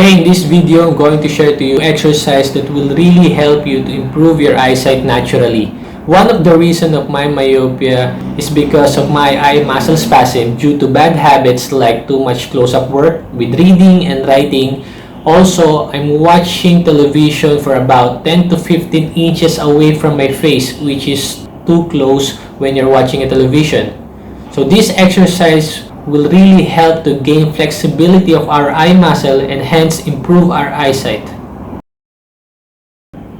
Hey, in this video, I'm going to share to you exercise that will really help you to improve your eyesight naturally. One of the reasons of my myopia is because of my eye muscle spasm due to bad habits like too much close-up work with reading and writing. Also, I'm watching television for about 10 to 15 inches away from my face, which is too close when you're watching a television. So this exercise will really help to gain flexibility of our eye muscle and hence improve our eyesight.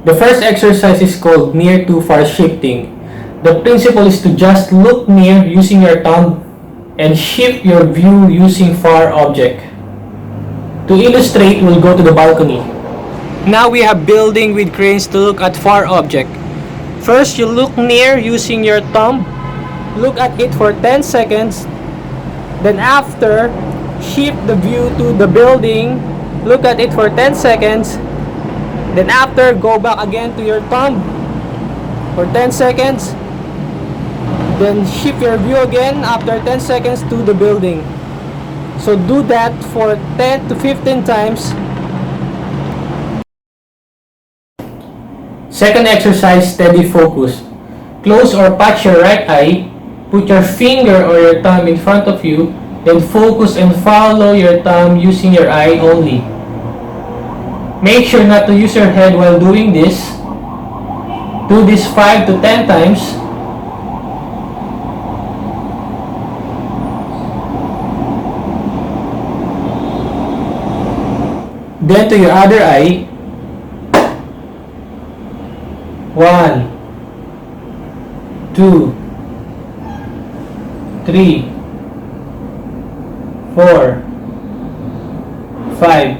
The first exercise is called near to far shifting. The principle is to just look near using your thumb and shift your view using far object. To illustrate, we'll go to the balcony. Now we have building with cranes to look at far object. First, you look near using your thumb. Look at it for 10 seconds. Then after, shift the view to the building. Look at it for 10 seconds. Then after, go back again to your thumb for 10 seconds. Then shift your view again after 10 seconds to the building. So do that for 10 to 15 times. Second exercise, steady focus. Close or patch your right eye. Put your finger or your thumb in front of you, then focus and follow your thumb using your eye only. Make sure not to use your head while doing this. Do this 5 to 10 times. Then to your other eye. 1, 2, 3, 4, 5.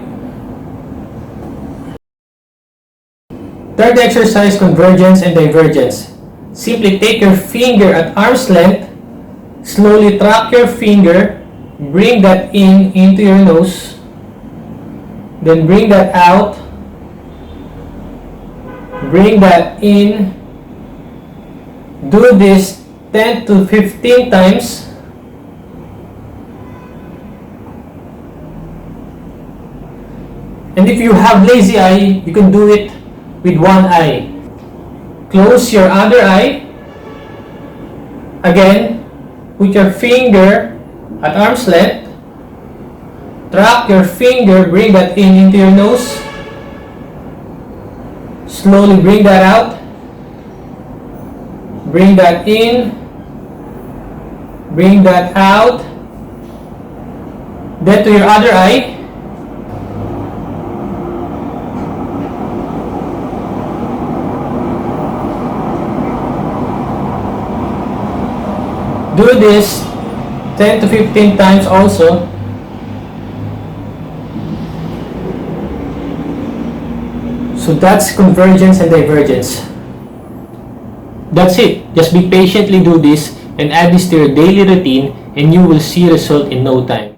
Third exercise, convergence and divergence. Simply take your finger at arm's length, slowly track your finger, bring that into your nose, then bring that out, bring that in. Do this 10 to 15 times. And if you have lazy eye, you can do it with one eye. Close your other eye. Again, put your finger at arm's length. Track your finger, bring that into your nose. Slowly bring that out. Bring that in. Bring that out. Then to your other eye. Do this 10 to 15 times also. So that's convergence and divergence. That's it. Just be patiently do this and add this to your daily routine and you will see result in no time.